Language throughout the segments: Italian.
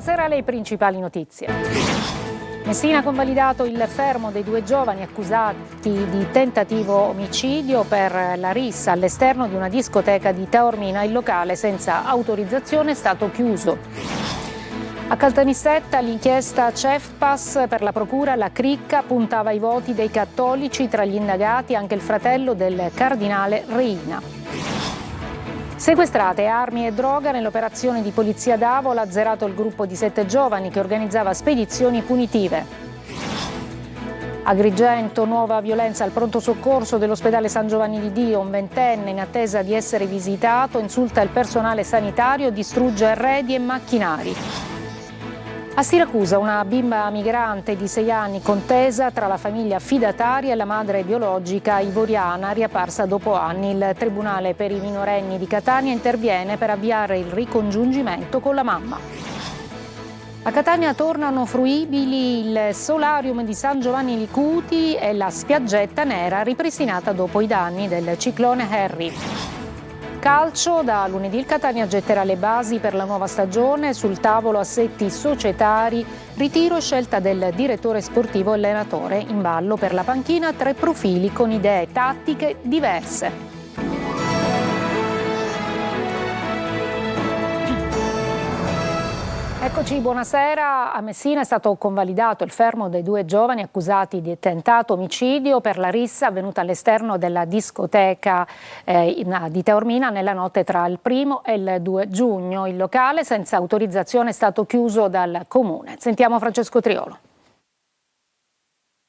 Buonasera, le principali notizie. Messina ha convalidato il fermo dei due giovani accusati di tentativo omicidio per la rissa all'esterno di una discoteca di Taormina. Il locale senza autorizzazione è stato chiuso. A Caltanissetta l'inchiesta Cefpas per la procura, la cricca puntava ai voti dei cattolici, tra gli indagati anche il fratello del cardinale Reina. Sequestrate armi e droga nell'operazione di polizia d'Avola, azzerato il gruppo di 7 giovani che organizzava spedizioni punitive. Agrigento, nuova violenza al pronto soccorso dell'ospedale San Giovanni di Dio. Un ventenne in attesa di essere visitato insulta il personale sanitario, distrugge arredi e macchinari. A Siracusa una bimba migrante di 6 anni contesa tra la famiglia affidataria e la madre biologica ivoriana, riapparsa dopo anni. Il Tribunale per i minorenni di Catania interviene per avviare il ricongiungimento con la mamma. A Catania tornano fruibili il solarium di San Giovanni Licuti e la spiaggetta nera ripristinata dopo i danni del ciclone Harry. Calcio, da lunedì il Catania getterà le basi per la nuova stagione, sul tavolo assetti societari, ritiro e scelta del direttore sportivo e allenatore, in ballo per la panchina 3 profili con idee tattiche diverse. Eccoci, buonasera. A Messina è stato convalidato il fermo dei 2 giovani accusati di tentato omicidio per la rissa avvenuta all'esterno della discoteca di Taormina nella notte tra il 1° e il 2 giugno. Il locale senza autorizzazione è stato chiuso dal comune. Sentiamo Francesco Triolo.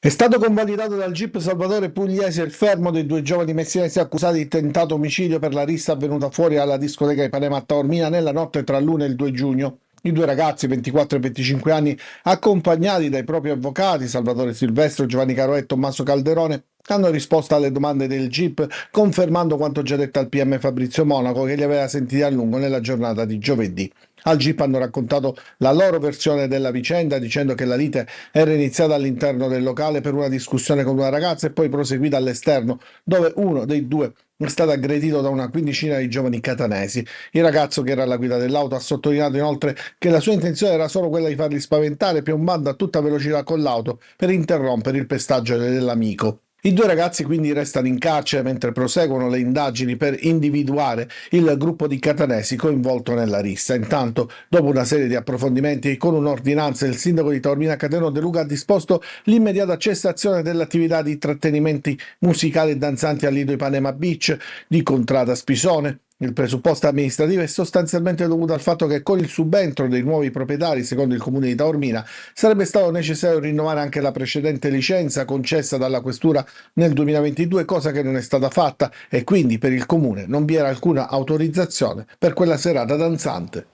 È stato convalidato dal GIP Salvatore Pugliese il fermo dei 2 giovani messinesi accusati di tentato omicidio per la rissa avvenuta fuori alla discoteca di Ipanema a Taormina nella notte tra l'1 e il 2 giugno. I 2 ragazzi, 24 e 25 anni, accompagnati dai propri avvocati Salvatore Silvestro, Giovanni Caro e Tommaso Calderone, hanno risposto alle domande del GIP, confermando quanto già detto al PM Fabrizio Monaco, che li aveva sentiti a lungo nella giornata di giovedì. Al GIP hanno raccontato la loro versione della vicenda, dicendo che la lite era iniziata all'interno del locale per una discussione con una ragazza e poi proseguita all'esterno, dove uno dei 2 è stato aggredito da una quindicina di giovani catanesi. Il ragazzo, che era alla guida dell'auto, ha sottolineato inoltre che la sua intenzione era solo quella di farli spaventare, piombando a tutta velocità con l'auto per interrompere il pestaggio dell'amico. I 2 ragazzi quindi restano in carcere mentre proseguono le indagini per individuare il gruppo di catanesi coinvolto nella rissa. Intanto, dopo una serie di approfondimenti e con un'ordinanza, il sindaco di Taormina Caterino De Luca ha disposto l'immediata cessazione dell'attività di intrattenimenti musicali e danzanti al Lido Ipanema Beach di Contrada Spisone. Il presupposto amministrativo è sostanzialmente dovuto al fatto che con il subentro dei nuovi proprietari, secondo il comune di Taormina, sarebbe stato necessario rinnovare anche la precedente licenza concessa dalla questura nel 2022, cosa che non è stata fatta, e quindi per il comune non vi era alcuna autorizzazione per quella serata danzante.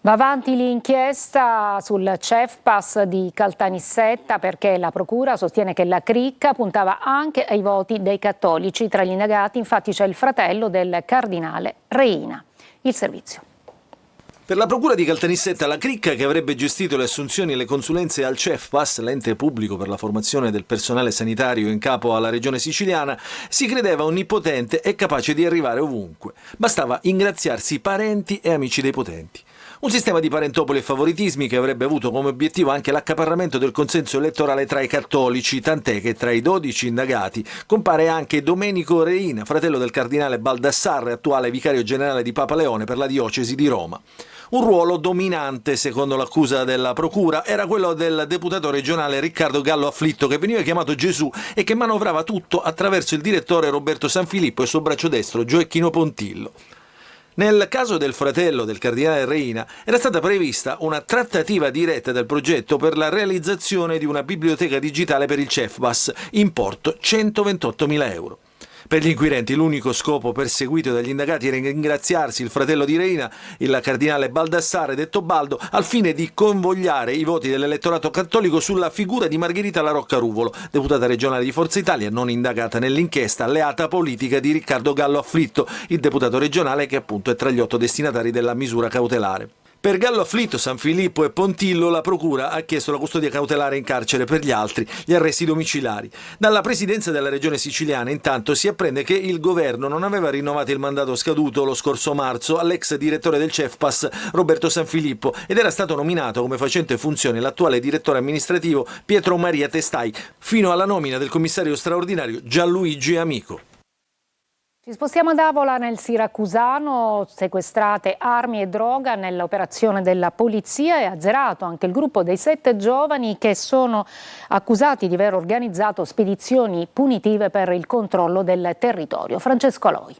Va avanti l'inchiesta sul Cefpas di Caltanissetta perché la procura sostiene che la cricca puntava anche ai voti dei cattolici. Tra gli indagati infatti c'è il fratello del cardinale Reina. Il servizio. Per la procura di Caltanissetta, la cricca che avrebbe gestito le assunzioni e le consulenze al Cefpas, l'ente pubblico per la formazione del personale sanitario in capo alla regione siciliana, si credeva onnipotente e capace di arrivare ovunque. Bastava ingraziarsi parenti e amici dei potenti. Un sistema di parentopoli e favoritismi che avrebbe avuto come obiettivo anche l'accaparramento del consenso elettorale tra i cattolici, tant'è che tra i 12 indagati compare anche Domenico Reina, fratello del cardinale Baldassarre, attuale vicario generale di Papa Leone per la diocesi di Roma. Un ruolo dominante, secondo l'accusa della procura, era quello del deputato regionale Riccardo Gallo Afflitto, che veniva chiamato Gesù e che manovrava tutto attraverso il direttore Roberto Sanfilippo e il suo braccio destro Gioacchino Pontillo. Nel caso del fratello del cardinale Reina era stata prevista una trattativa diretta del progetto per la realizzazione di una biblioteca digitale per il Cefpas, importo 128.000 euro. Per gli inquirenti l'unico scopo perseguito dagli indagati era ringraziarsi il fratello di Reina, il cardinale Baldassare, detto Baldo, al fine di convogliare i voti dell'elettorato cattolico sulla figura di Margherita La Rocca Ruvolo, deputata regionale di Forza Italia, non indagata nell'inchiesta, alleata politica di Riccardo Gallo Afflitto, il deputato regionale che appunto è tra gli 8 destinatari della misura cautelare. Per Gallo Afflitto, San Filippo e Pontillo la procura ha chiesto la custodia cautelare in carcere per gli altri, gli arresti domiciliari. Dalla presidenza della regione siciliana intanto si apprende che il governo non aveva rinnovato il mandato scaduto lo scorso marzo all'ex direttore del CEFPAS Roberto San Filippo ed era stato nominato come facente funzione l'attuale direttore amministrativo Pietro Maria Testai, fino alla nomina del commissario straordinario Gianluigi Amico. Ci spostiamo ad Avola nel Siracusano, sequestrate armi e droga nell'operazione della polizia e azzerato anche il gruppo dei 7 giovani che sono accusati di aver organizzato spedizioni punitive per il controllo del territorio. Francesco Aloi.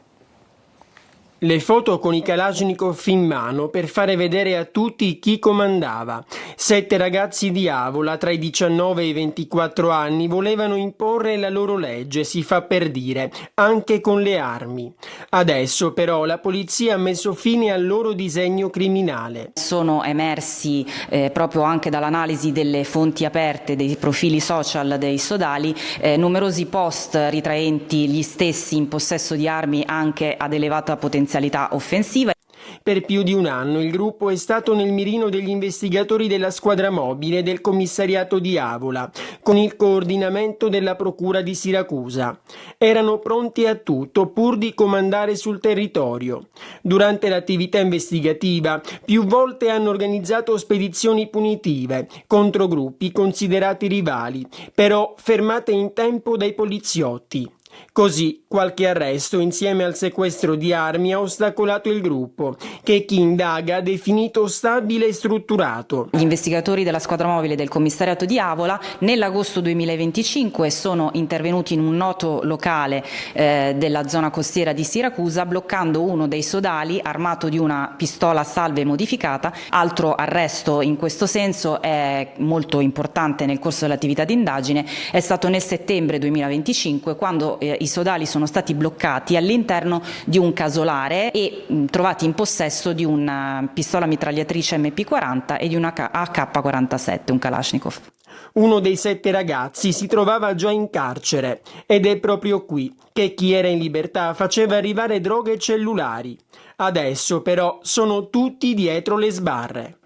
Le foto con i Kalashnikov in mano per fare vedere a tutti chi comandava. 7 ragazzi di Avola tra i 19 e i 24 anni volevano imporre la loro legge, si fa per dire, anche con le armi. Adesso però la polizia ha messo fine al loro disegno criminale. Sono emersi proprio anche dall'analisi delle fonti aperte dei profili social dei sodali numerosi post ritraenti gli stessi in possesso di armi anche ad elevata potenzialità offensiva. Per più di un anno il gruppo è stato nel mirino degli investigatori della squadra mobile del commissariato di Avola, con il coordinamento della procura di Siracusa. Erano pronti a tutto pur di comandare sul territorio. Durante l'attività investigativa più volte hanno organizzato spedizioni punitive contro gruppi considerati rivali, però fermate in tempo dai poliziotti. Così qualche arresto insieme al sequestro di armi ha ostacolato il gruppo, che chi indaga ha definito stabile e strutturato. Gli investigatori della squadra mobile del commissariato di Avola nell'agosto 2025 sono intervenuti in un noto locale della zona costiera di Siracusa, bloccando uno dei sodali armato di una pistola a salve modificata. Altro arresto in questo senso è molto importante nel corso dell'attività di indagine, è stato nel settembre 2025 quando i sodali sono stati bloccati all'interno di un casolare e trovati in possesso di una pistola mitragliatrice MP40 e di una AK-47, un Kalashnikov. Uno dei 7 ragazzi si trovava già in carcere ed è proprio qui che chi era in libertà faceva arrivare droghe e cellulari. Adesso però sono tutti dietro le sbarre.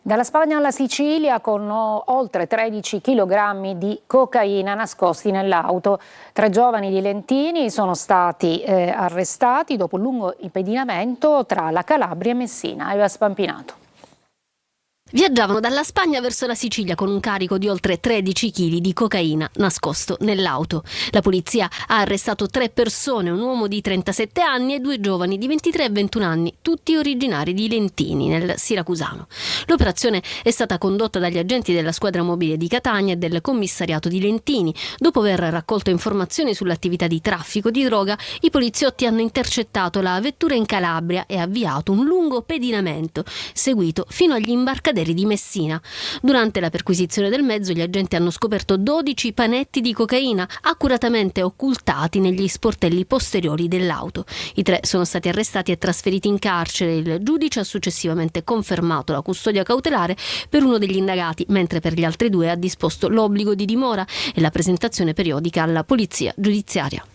Dalla Spagna alla Sicilia con oltre 13 kg di cocaina nascosti nell'auto. 3 giovani di Lentini sono stati arrestati dopo un lungo impedimento tra la Calabria e Messina. Eva Spampinato. Viaggiavano dalla Spagna verso la Sicilia con un carico di oltre 13 kg di cocaina nascosto nell'auto. La polizia ha arrestato 3 persone, un uomo di 37 anni e 2 giovani di 23 e 21 anni, tutti originari di Lentini, nel Siracusano. L'operazione è stata condotta dagli agenti della squadra mobile di Catania e del commissariato di Lentini. Dopo aver raccolto informazioni sull'attività di traffico di droga, i poliziotti hanno intercettato la vettura in Calabria e avviato un lungo pedinamento, seguito fino agli imbarcaderi di Messina. Durante la perquisizione del mezzo gli agenti hanno scoperto 12 panetti di cocaina accuratamente occultati negli sportelli posteriori dell'auto. I 3 sono stati arrestati e trasferiti in carcere. Il giudice ha successivamente confermato la custodia cautelare per uno degli indagati, mentre per gli altri 2 ha disposto l'obbligo di dimora e la presentazione periodica alla polizia giudiziaria.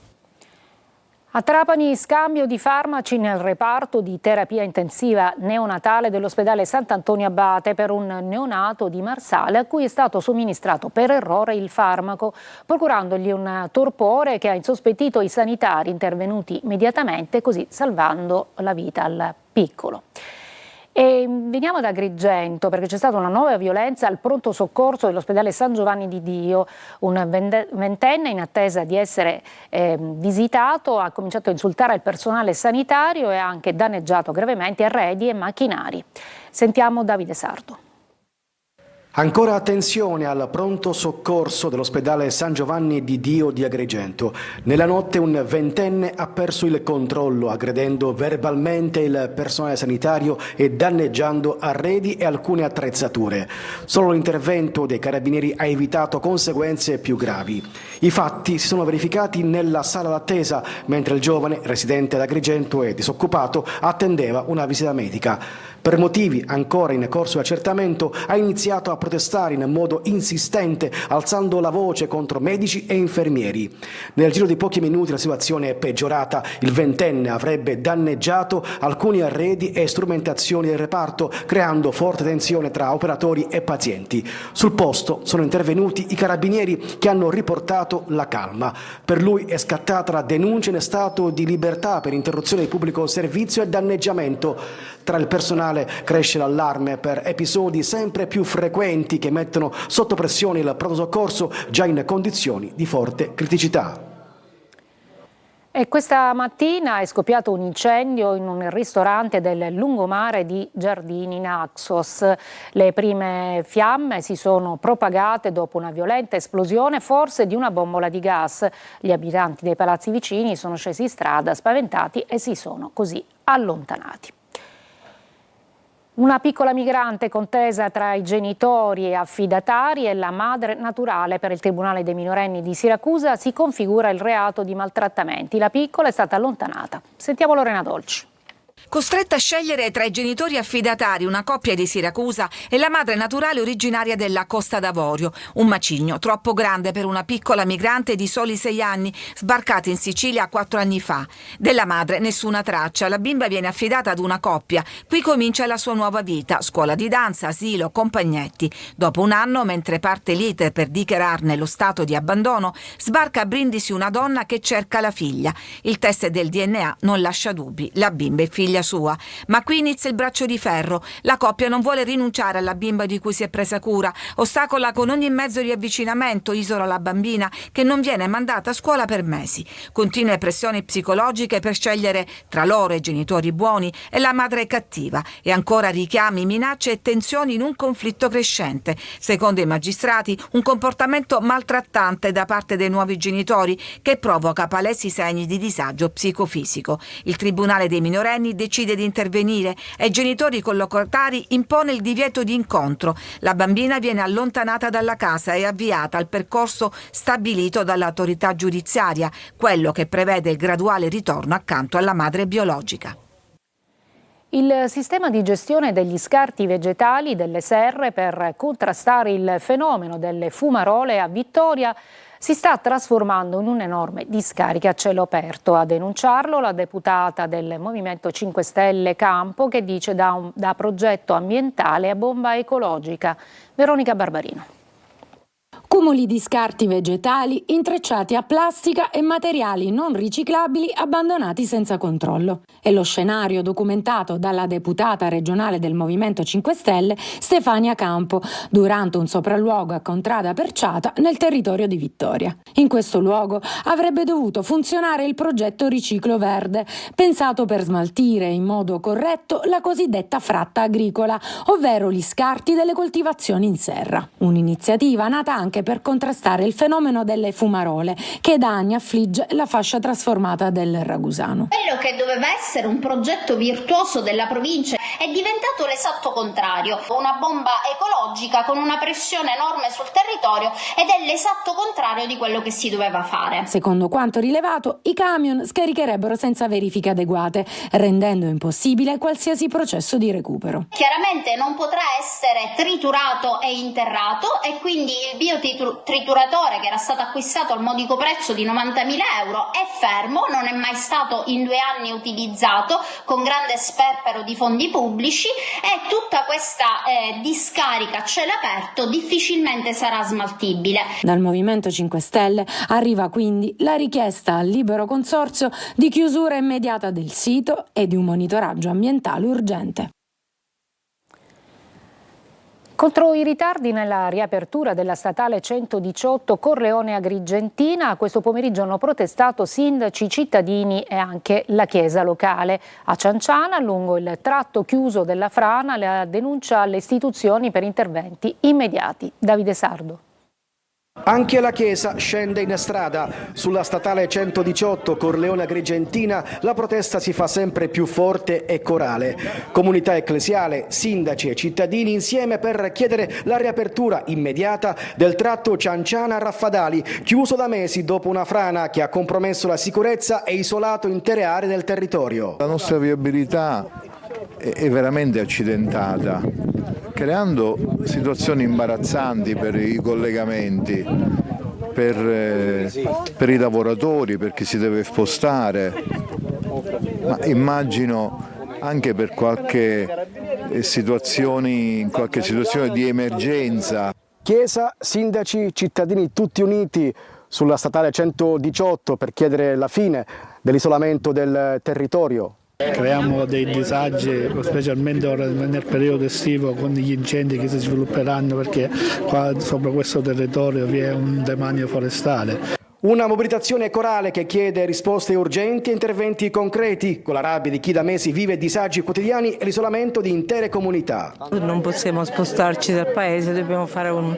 A Trapani scambio di farmaci nel reparto di terapia intensiva neonatale dell'ospedale Sant'Antonio Abate per un neonato di Marsale a cui è stato somministrato per errore il farmaco, procurandogli un torpore che ha insospettito i sanitari intervenuti immediatamente, così salvando la vita al piccolo. E veniamo da Agrigento perché c'è stata una nuova violenza al pronto soccorso dell'ospedale San Giovanni di Dio. Un ventenne in attesa di essere visitato ha cominciato a insultare il personale sanitario e ha anche danneggiato gravemente arredi e macchinari. Sentiamo Davide Sardo. Ancora attenzione al pronto soccorso dell'ospedale San Giovanni di Dio di Agrigento. Nella notte un ventenne ha perso il controllo aggredendo verbalmente il personale sanitario e danneggiando arredi e alcune attrezzature. Solo l'intervento dei carabinieri ha evitato conseguenze più gravi. I fatti si sono verificati nella sala d'attesa mentre il giovane, residente ad Agrigento e disoccupato, attendeva una visita medica. Per motivi ancora in corso di accertamento ha iniziato a protestare in modo insistente, alzando la voce contro medici e infermieri. Nel giro di pochi minuti la situazione è peggiorata. Il ventenne avrebbe danneggiato alcuni arredi e strumentazioni del reparto, creando forte tensione tra operatori e pazienti. Sul posto sono intervenuti i carabinieri che hanno riportato la calma. Per lui è scattata la denuncia in stato di libertà per interruzione di pubblico servizio e danneggiamento. Tra il personale cresce l'allarme per episodi sempre più frequenti che mettono sotto pressione il pronto soccorso già in condizioni di forte criticità. E questa mattina è scoppiato un incendio in un ristorante del lungomare di Giardini Naxos. Le prime fiamme si sono propagate dopo una violenta esplosione, forse di una bombola di gas. Gli abitanti dei palazzi vicini sono scesi in strada spaventati e si sono così allontanati. Una piccola migrante contesa tra i genitori e affidatari e la madre naturale. Per il Tribunale dei minorenni di Siracusa si configura il reato di maltrattamenti. La piccola è stata allontanata. Sentiamo Lorena Dolci. Costretta a scegliere tra i genitori affidatari, una coppia di Siracusa, e la madre naturale originaria della Costa d'Avorio, un macigno troppo grande per una piccola migrante di soli 6 anni, sbarcata in Sicilia 4 anni fa. Della madre nessuna traccia, la bimba viene affidata ad una coppia. Qui comincia la sua nuova vita, scuola di danza, asilo, compagnetti. Dopo un anno, mentre parte l'iter per dichiararne lo stato di abbandono, sbarca a Brindisi una donna che cerca la figlia. Il test del DNA non lascia dubbi, la bimba è figlia sua, ma qui inizia il braccio di ferro. La coppia non vuole rinunciare alla bimba di cui si è presa cura, ostacola con ogni mezzo di avvicinamento, isola la bambina che non viene mandata a scuola per mesi. Continue pressioni psicologiche per scegliere tra loro e genitori buoni e la madre cattiva, e ancora richiami, minacce e tensioni in un conflitto crescente. Secondo i magistrati, un comportamento maltrattante da parte dei nuovi genitori che provoca palesi segni di disagio psicofisico. Il Tribunale dei minorenni decide di intervenire e ai genitori collocatari impone il divieto di incontro. La bambina viene allontanata dalla casa e avviata al percorso stabilito dall'autorità giudiziaria, quello che prevede il graduale ritorno accanto alla madre biologica. Il sistema di gestione degli scarti vegetali delle serre per contrastare il fenomeno delle fumarole a Vittoria si sta trasformando in un'enorme discarica a cielo aperto. A denunciarlo la deputata del Movimento 5 Stelle Campo, che dice da progetto ambientale a bomba ecologica. Veronica Barbarino. Cumuli di scarti vegetali intrecciati a plastica e materiali non riciclabili abbandonati senza controllo. È lo scenario documentato dalla deputata regionale del Movimento 5 Stelle Stefania Campo durante un sopralluogo a Contrada Perciata nel territorio di Vittoria. In questo luogo avrebbe dovuto funzionare il progetto Riciclo Verde, pensato per smaltire in modo corretto la cosiddetta fratta agricola, ovvero gli scarti delle coltivazioni in serra. Un'iniziativa nata anche per contrastare il fenomeno delle fumarole che da anni affligge la fascia trasformata del Ragusano. Quello che doveva essere un progetto virtuoso della provincia è diventato l'esatto contrario, una bomba ecologica con una pressione enorme sul territorio, ed è l'esatto contrario di quello che si doveva fare. Secondo quanto rilevato, i camion scaricherebbero senza verifiche adeguate, rendendo impossibile qualsiasi processo di recupero. Chiaramente non potrà essere triturato e interrato, e quindi il biotrituratore, che era stato acquistato al modico prezzo di 90.000 euro, è fermo, non è mai stato in 2 anni utilizzato, con grande sperpero di fondi pubblici, e tutta questa discarica a cielo aperto difficilmente sarà smaltibile. Dal Movimento 5 Stelle arriva quindi la richiesta al libero consorzio di chiusura immediata del sito e di un monitoraggio ambientale urgente. Contro i ritardi nella riapertura della statale 118 Corleone-Agrigentina, questo pomeriggio hanno protestato sindaci, cittadini e anche la chiesa locale. A Cianciana, lungo il tratto chiuso della frana, la denuncia alle istituzioni per interventi immediati. Davide Sardo. Anche la Chiesa scende in strada. Sulla statale 118 Corleone-Agrigentina la protesta si fa sempre più forte e corale. Comunità ecclesiale, sindaci e cittadini insieme per chiedere la riapertura immediata del tratto Cianciana-Raffadali, chiuso da mesi dopo una frana che ha compromesso la sicurezza e isolato intere aree del territorio. La nostra viabilità è veramente accidentata. creando situazioni imbarazzanti per i collegamenti, per i lavoratori, per chi si deve spostare, ma immagino anche per qualche situazione di emergenza. Chiesa, sindaci, cittadini tutti uniti sulla statale 118 per chiedere la fine dell'isolamento del territorio. Creiamo dei disagi, specialmente ora nel periodo estivo, con gli incendi che si svilupperanno, perché qua sopra questo territorio vi è un demanio forestale. Una mobilitazione corale che chiede risposte urgenti e interventi concreti, con la rabbia di chi da mesi vive disagi quotidiani e l'isolamento di intere comunità. Non possiamo spostarci dal paese, dobbiamo fare un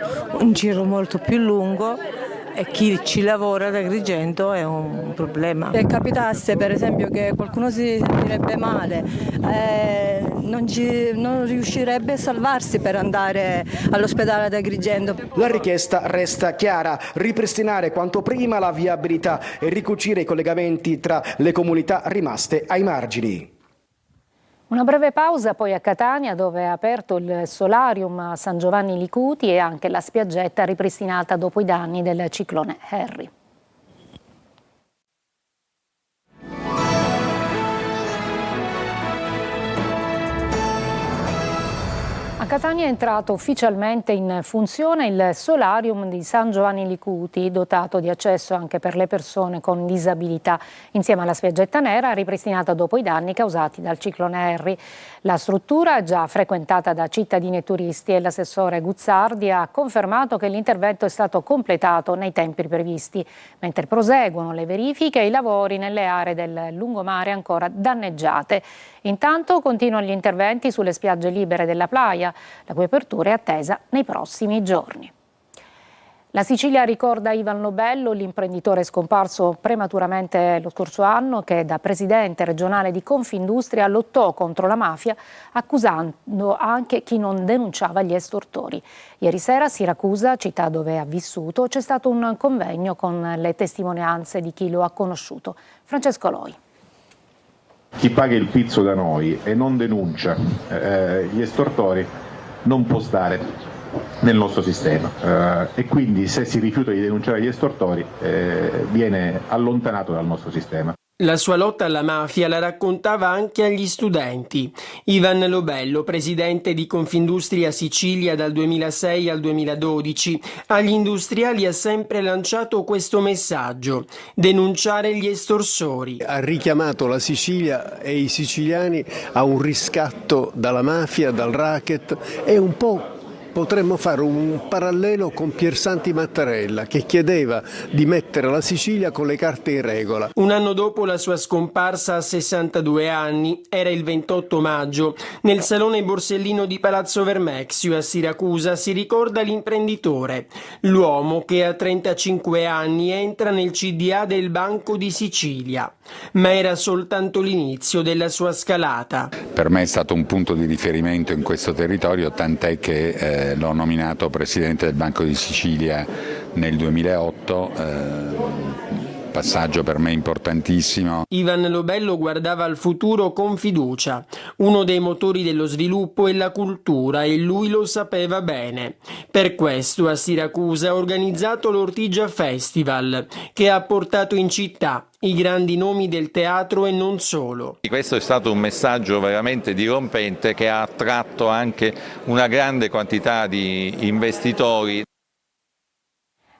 giro molto più lungo. E chi ci lavora ad Agrigento è un problema. Se capitasse per esempio che qualcuno si sentirebbe male, non riuscirebbe a salvarsi per andare all'ospedale ad Agrigento. La richiesta resta chiara: ripristinare quanto prima la viabilità e ricucire i collegamenti tra le comunità rimaste ai margini. Una breve pausa poi a Catania, dove è aperto il solarium a San Giovanni Licuti e anche la spiaggetta ripristinata dopo i danni del ciclone Harry. A Catania è entrato ufficialmente in funzione il solarium di San Giovanni Licuti, dotato di accesso anche per le persone con disabilità, insieme alla spiaggetta nera ripristinata dopo i danni causati dal ciclone Harry. La struttura è già frequentata da cittadini e turisti e l'assessore Guzzardi ha confermato che l'intervento è stato completato nei tempi previsti, mentre proseguono le verifiche e i lavori nelle aree del lungomare ancora danneggiate. Intanto continuano gli interventi sulle spiagge libere della Playa, la cui apertura è attesa nei prossimi giorni. La Sicilia ricorda Ivan Lobello, l'imprenditore scomparso prematuramente lo scorso anno, che da presidente regionale di Confindustria lottò contro la mafia, accusando anche chi non denunciava gli estortori. Ieri sera a Siracusa, città dove ha vissuto, c'è stato un convegno con le testimonianze di chi lo ha conosciuto. Francesco Loi. Chi paga il pizzo da noi e non denuncia gli estortori non può stare nel nostro sistema e quindi se si rifiuta di denunciare gli estortori viene allontanato dal nostro sistema. La sua lotta alla mafia la raccontava anche agli studenti. Ivan Lobello, presidente di Confindustria Sicilia dal 2006 al 2012, agli industriali ha sempre lanciato questo messaggio: denunciare gli estorsori. Ha richiamato la Sicilia e i siciliani a un riscatto dalla mafia, dal racket, e un po' potremmo fare un parallelo con Piersanti Mattarella, che chiedeva di mettere la Sicilia con le carte in regola. Un anno dopo la sua scomparsa a 62 anni, era il 28 maggio, nel Salone Borsellino di Palazzo Vermexio a Siracusa si ricorda l'imprenditore, l'uomo che a 35 anni entra nel CDA del Banco di Sicilia. Ma era soltanto l'inizio della sua scalata. Per me è stato un punto di riferimento in questo territorio, tant'è che l'ho nominato presidente del Banco di Sicilia nel 2008, passaggio per me importantissimo. Ivan Lobello guardava al futuro con fiducia. Uno dei motori dello sviluppo è la cultura e lui lo sapeva bene. Per questo a Siracusa ha organizzato l'Ortigia Festival, che ha portato in città i grandi nomi del teatro e non solo. Questo è stato un messaggio veramente dirompente che ha attratto anche una grande quantità di investitori.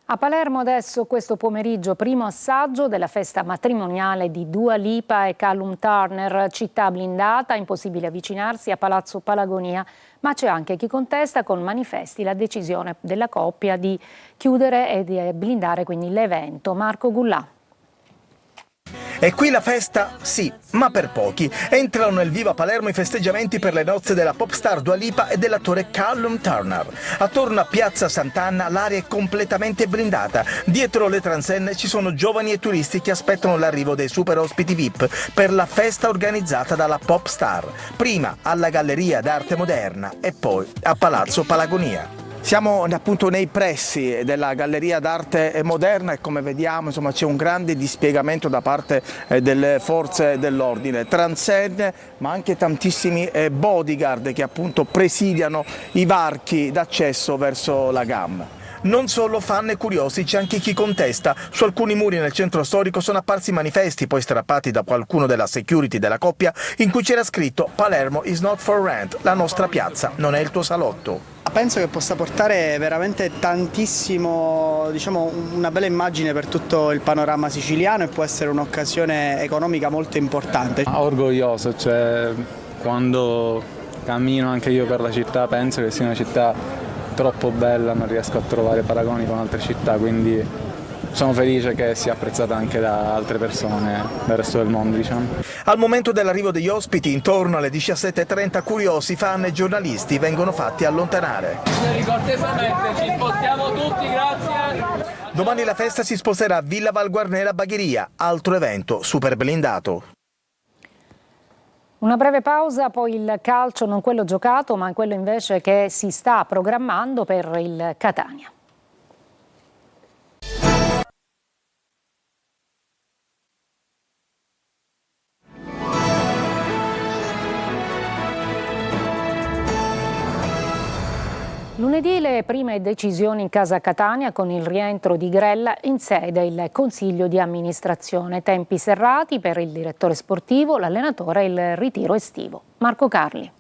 A Palermo adesso questo pomeriggio primo assaggio della festa matrimoniale di Dua Lipa e Callum Turner, città blindata, impossibile avvicinarsi a Palazzo Palagonia, ma c'è anche chi contesta con manifesti la decisione della coppia di chiudere e di blindare quindi l'evento. Marco Gullà. E qui la festa sì, ma per pochi. Entrano nel Viva Palermo i festeggiamenti per le nozze della pop star Dua Lipa e dell'attore Callum Turner. Attorno a Piazza Sant'Anna l'area è completamente blindata. Dietro le transenne ci sono giovani e turisti che aspettano l'arrivo dei super ospiti VIP per la festa organizzata dalla pop star. Prima alla Galleria d'Arte Moderna e poi a Palazzo Palagonia. Siamo appunto nei pressi della Galleria d'Arte Moderna e come vediamo insomma, c'è un grande dispiegamento da parte delle forze dell'ordine, transenne ma anche tantissimi bodyguard che appunto presidiano i varchi d'accesso verso la GAM. Non solo fan e curiosi, c'è anche chi contesta. Su alcuni muri nel centro storico sono apparsi manifesti, poi strappati da qualcuno della security della coppia, in cui c'era scritto "Palermo is not for rent", la nostra piazza non è il tuo salotto. Penso che possa portare veramente tantissimo, diciamo, una bella immagine per tutto il panorama siciliano e può essere un'occasione economica molto importante. Orgoglioso, cioè quando cammino anche io per la città penso che sia una città troppo bella, non riesco a trovare paragoni con altre città, quindi sono felice che sia apprezzata anche da altre persone del resto del mondo, diciamo. Al momento dell'arrivo degli ospiti, intorno alle 17:30, curiosi, fan e giornalisti vengono fatti allontanare. Cortesemente ci spostiamo tutti, grazie. Domani la festa si sposterà a Villa Valguarnera Bagheria, altro evento super blindato. Una breve pausa, poi il calcio, non quello giocato, ma quello invece che si sta programmando per il Catania. Lunedì le prime decisioni in casa Catania con il rientro di Grella in sede il Consiglio di amministrazione. Tempi serrati per il direttore sportivo, l'allenatore e il ritiro estivo. Marco Carli.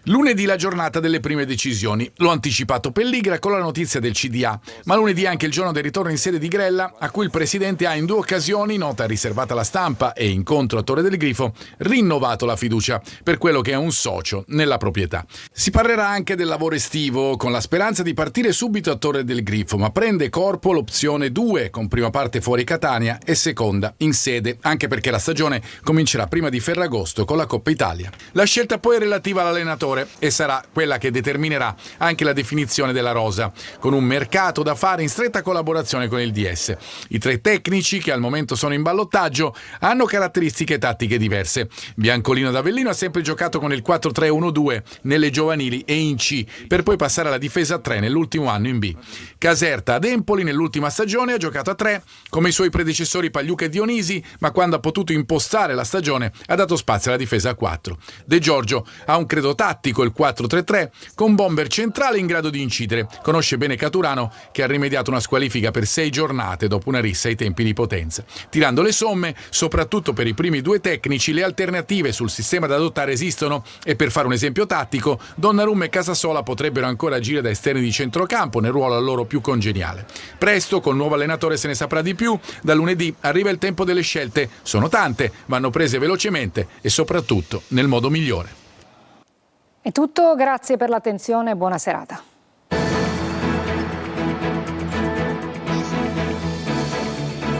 Lunedì la giornata delle prime decisioni. L'ho anticipato Pelligra con la notizia del CDA, ma lunedì è anche il giorno del ritorno in sede di Grella, a cui il presidente ha in 2 occasioni, nota riservata alla stampa e incontro a Torre del Grifo, rinnovato la fiducia per quello che è un socio nella proprietà. Si parlerà anche del lavoro estivo, con la speranza di partire subito a Torre del Grifo, ma prende corpo l'opzione 2, con prima parte fuori Catania e seconda in sede, anche perché la stagione comincerà prima di Ferragosto con la Coppa Italia. La scelta poi è relativa all'allenatore e sarà quella che determinerà anche la definizione della rosa, con un mercato da fare in stretta collaborazione con il DS. I 3 tecnici, che al momento sono in ballottaggio, hanno caratteristiche tattiche diverse. Biancolino d'Avellino ha sempre giocato con il 4-3-1-2 nelle giovanili e in C, per poi passare alla difesa a 3 nell'ultimo anno in B. Caserta ad Empoli nell'ultima stagione ha giocato a 3, come i suoi predecessori Pagliuca e Dionisi, ma quando ha potuto impostare la stagione ha dato spazio alla difesa a 4. De Giorgio ha un credo tattico, il 4-3-3, con bomber centrale in grado di incidere. Conosce bene Caturano, che ha rimediato una squalifica per 6 giornate dopo una rissa ai tempi di Potenza. Tirando le somme, soprattutto per i primi 2 tecnici, le alternative sul sistema da adottare esistono e per fare un esempio tattico, Donnarumma e Casasola potrebbero ancora agire da esterni di centrocampo nel ruolo a loro più congeniale. Presto, col nuovo allenatore se ne saprà di più. Da lunedì arriva il tempo delle scelte. Sono tante, vanno prese velocemente e soprattutto nel modo migliore. È tutto, grazie per l'attenzione e buona serata.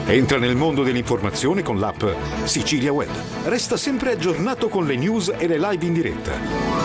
Entra nel mondo dell'informazione con l'app Sicilia Web. Resta sempre aggiornato con le news e le live in diretta.